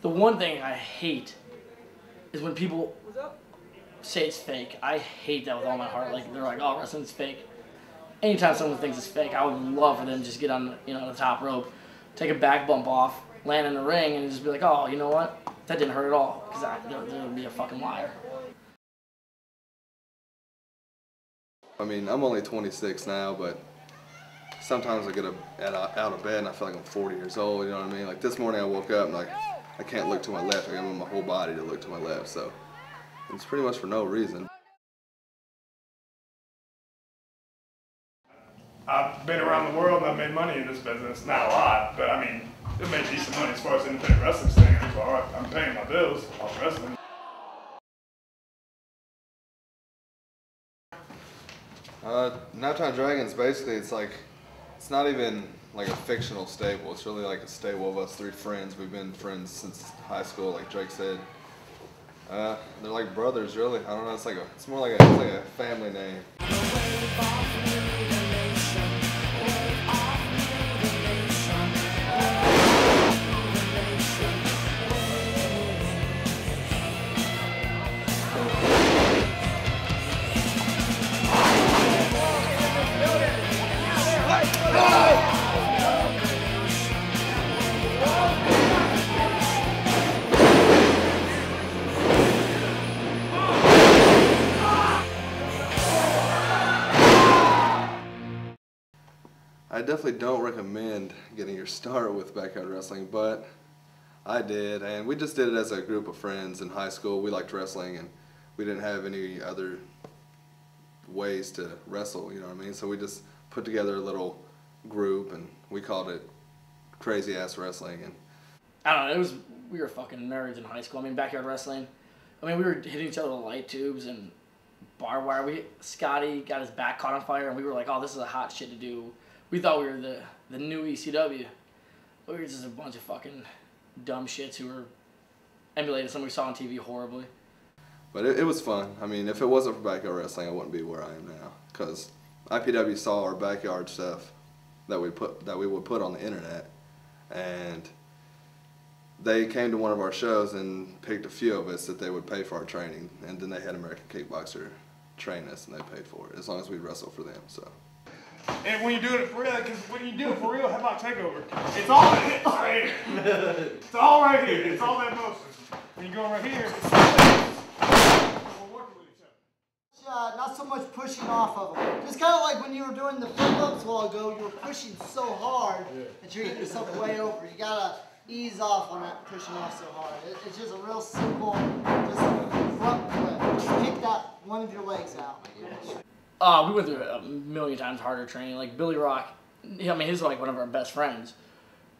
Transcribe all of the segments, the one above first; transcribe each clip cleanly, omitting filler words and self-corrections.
The one thing I hate is when people say it's fake. I hate that with all my heart. Like, they're like, oh, wrestling's fake. Anytime someone thinks it's fake, I would love for them to just get on, the top rope, take a back bump off, land in the ring, and just be like, oh, you know what? That didn't hurt at all, because they're be a fucking liar. I mean, I'm only 26 now, but sometimes I get out of bed and I feel like I'm 40 years old, you know what I mean? Like this morning I woke up and like I can't look to my left. I gotta move my whole body to look to my left, so it's pretty much for no reason. I've been around the world and I've made money in this business. Not a lot, but I mean, I've made decent money as far as independent wrestling stands. So I'm paying my bills off wrestling. Naptown Dragons, basically, it's not even like a fictional stable. It's really like a stable of us three friends. We've been friends since high school, like Drake said. They're like brothers, really. I don't know. It's more like a family name. I definitely don't recommend getting your start with backyard wrestling, but I did, and we just did it as a group of friends in high school. We liked wrestling, and we didn't have any other ways to wrestle, you know what I mean? So we just put together a little group, and we called it Crazy Ass Wrestling. And I don't know, we were fucking nerds in high school. I mean, backyard wrestling. I mean, we were hitting each other with light tubes and barbed wire. Scotty got his back caught on fire, and we were like, oh, this is a hot shit to do. We thought we were the new ECW. But we were just a bunch of fucking dumb shits who were emulating something we saw on TV horribly. But it was fun. I mean, if it wasn't for backyard wrestling, I wouldn't be where I am now. Because IPW saw our backyard stuff that we would put on the internet, and they came to one of our shows and picked a few of us that they would pay for our training, and then they had American Kickboxer train us, and they paid for it as long as we wrestle for them. So. And when you do it for real, because when you do it for real, how about TakeOver? It's all right here. It's all right here. It's all that motion. When you go right here, it's all that. We're working with each other. Not so much pushing off of them. Just kind of like when you were doing the flip-ups a while ago, you were pushing so hard that you're getting yourself way over. You gotta ease off on that pushing off so hard. It's just a real simple, just front flip. Just kick that one of your legs out. We went through a million times harder training. Like Billy Rock, I mean, he's like one of our best friends,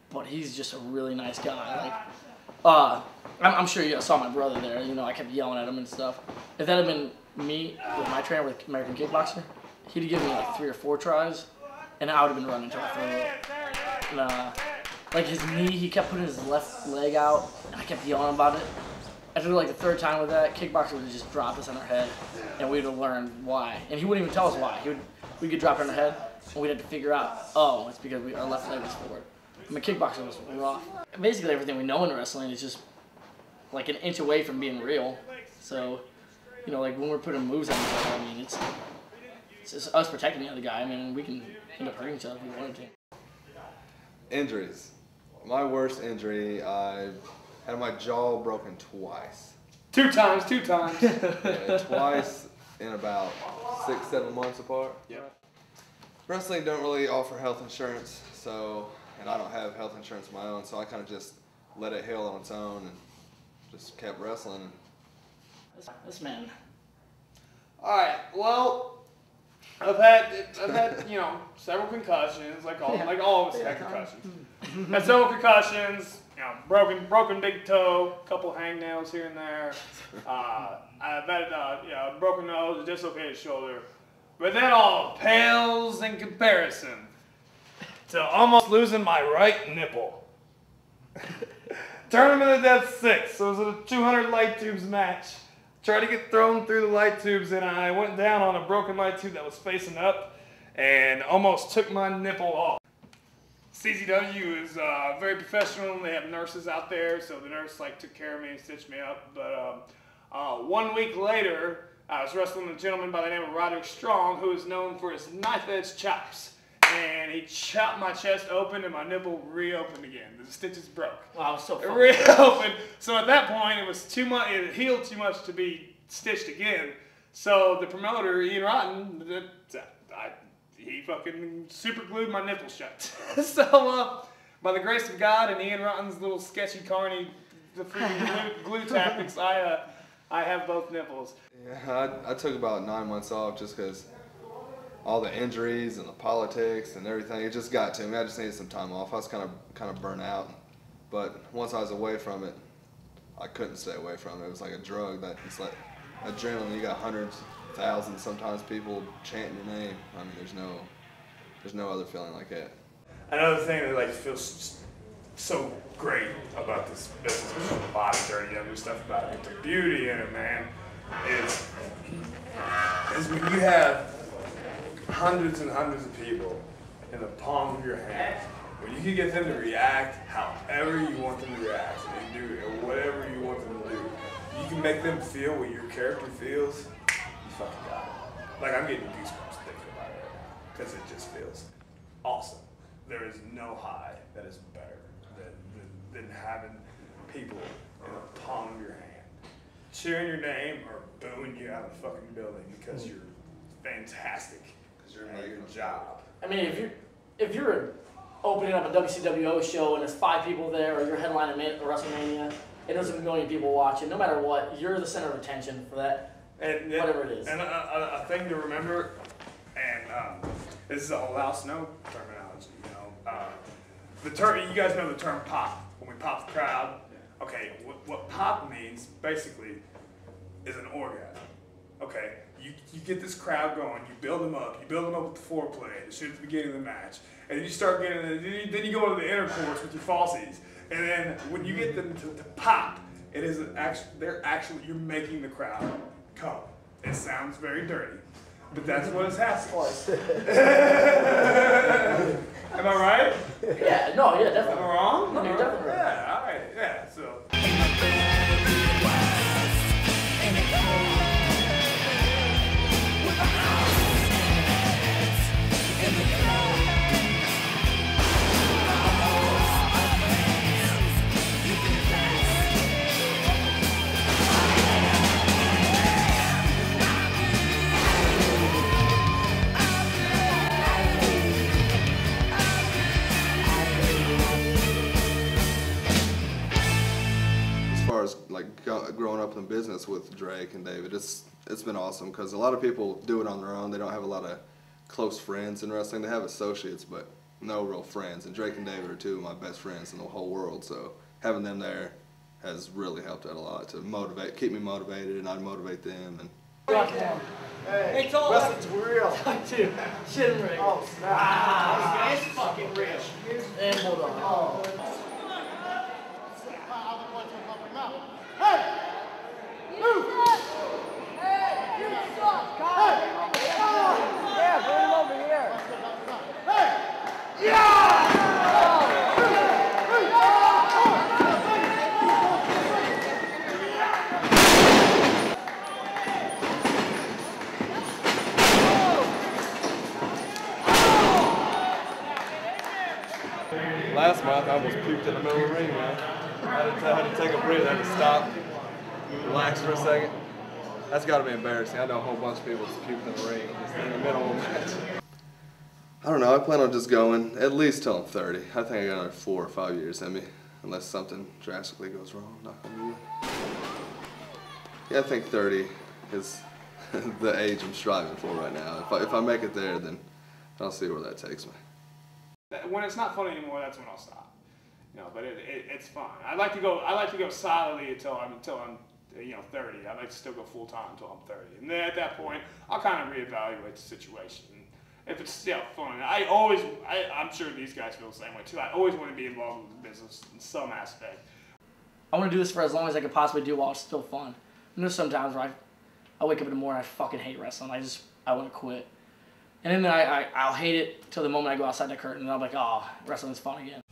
but he's just a really nice guy. Like, I'm sure you saw my brother there. You know, I kept yelling at him and stuff. If that had been me with my trainer with American Kickboxer, he'd have given me like 3 or 4 tries, and I would have been running until I threw it. And, like his knee, he kept putting his left leg out, and I kept yelling about it. After like the 3rd time with that, Kickboxer would have just dropped us on our head, and we'd have learned why. And he wouldn't even tell us why. We'd get dropped on our head, and we'd have to figure out, oh, it's because our left leg was forward. I mean, Kickboxer was rough. Basically, everything we know in wrestling is just like an inch away from being real. So, you know, like when we're putting moves on each other, I mean, it's just us protecting the other guy. I mean, we can end up hurting each other if we wanted to. Injuries. My worst injury, I had my jaw broken twice. 2 times. Yeah, twice in about 6-7 months apart. Yep. Wrestling don't really offer health insurance, and I don't have health insurance of my own, so I kind of just let it heal on its own and just kept wrestling. This man. All right. Well, I've had several concussions, like all of us had concussions. Had several concussions. You know, broken big toe, couple hangnails here and there. I've had a broken nose, a dislocated shoulder, but that all pales in comparison to almost losing my right nipple. Tournament of Death 6. So it was a 200 light tubes match. Tried to get thrown through the light tubes, and I went down on a broken light tube that was facing up, and almost took my nipple off. CZW is very professional. They have nurses out there, so the nurse took care of me and stitched me up. But 1 week later, I was wrestling a gentleman by the name of Roderick Strong, who is known for his knife-edge chops. And he chopped my chest open and my nipple reopened again. The stitches broke. Wow, so It funny. reopened. So at that point, it was too much. It healed too much to be stitched again. So the promoter, Ian Rotten, he fucking super glued my nipple shut. So by the grace of God and Ian Rotten's little sketchy carny, the freaking glue tactics, I have both nipples. Yeah, I took about 9 months off just because all the injuries and the politics and everything, it just got to me. I just needed some time off. I was kind of burnt out. But once I was away from it, I couldn't stay away from it. It was like a drug that it's like adrenaline. You got hundreds, thousands, sometimes people chanting your name. I mean, there's no other feeling like that. Another thing that feels so great about this business, there's a lot of dirty other stuff about it, but the beauty in it, man, is when you have hundreds and hundreds of people in the palm of your hand, when you can get them to react however you want them to react and do whatever you want them to do, you can make them feel what your character feels, you fucking got it. I'm getting goosebumps thinking about it right now, because it just feels awesome. There is no high that is better than having people in the palm of your hand, cheering your name or booing you out of the fucking building because you're fantastic, because you're doing your job. I mean, if you're opening up a WCWO show and there's 5 people there, or you're headlining a WrestleMania and there's a million people watching, no matter what, you're the center of attention for that, whatever it is. And a thing to remember, and this is a whole Al Snow terminology, you guys know the term pop, when we pop the crowd. Okay, what pop means, basically, is an orgasm. Okay, you get this crowd going, you build them up with the foreplay, the shit at the beginning of the match, and then you start getting, then you go into the intercourse with your falsies, and then when you get them to pop, it is you're making the crowd come. It sounds very dirty, but that's what it's happening. Am I right? Yeah, no, yeah, definitely. Am I wrong? No, you're definitely right. Yeah, all right, yeah, so. Growing up in business with Drake and David, it's been awesome because a lot of people do it on their own. They don't have a lot of close friends in wrestling. They have associates, but no real friends. And Drake and David are 2 of my best friends in the whole world. So having them there has really helped out a lot to keep me motivated, and I motivate them. And Hey, wrestling's real. Dude, shit and rig. Oh, snap. It's fucking real. And hold on. Oh. last month I almost puked in the middle of the ring, man. I had to take a breather, I had to stop, relax for a second. That's got to be embarrassing. I know a whole bunch of people just puked in the ring just in the middle of a match. I don't know. I plan on just going at least till I'm 30. I think I got another 4 or 5 years in me, unless something drastically goes wrong. Knock on wood. Yeah, I think 30 is the age I'm striving for right now. If I make it there, then I'll see where that takes me. When it's not fun anymore, that's when I'll stop. You know, but it's fun. I like to go solidly until I'm 30. I like to still go full time until I'm 30, and then at that point, I'll kind of reevaluate the situation. If it's still fun, I'm sure these guys feel the same way too. I always want to be involved with the business in some aspect. I want to do this for as long as I could possibly do while it's still fun. And there's some times where I wake up in the morning, I fucking hate wrestling. I want to quit. And then I'll hate it till the moment I go outside the curtain and I'm like, oh, wrestling's fun again.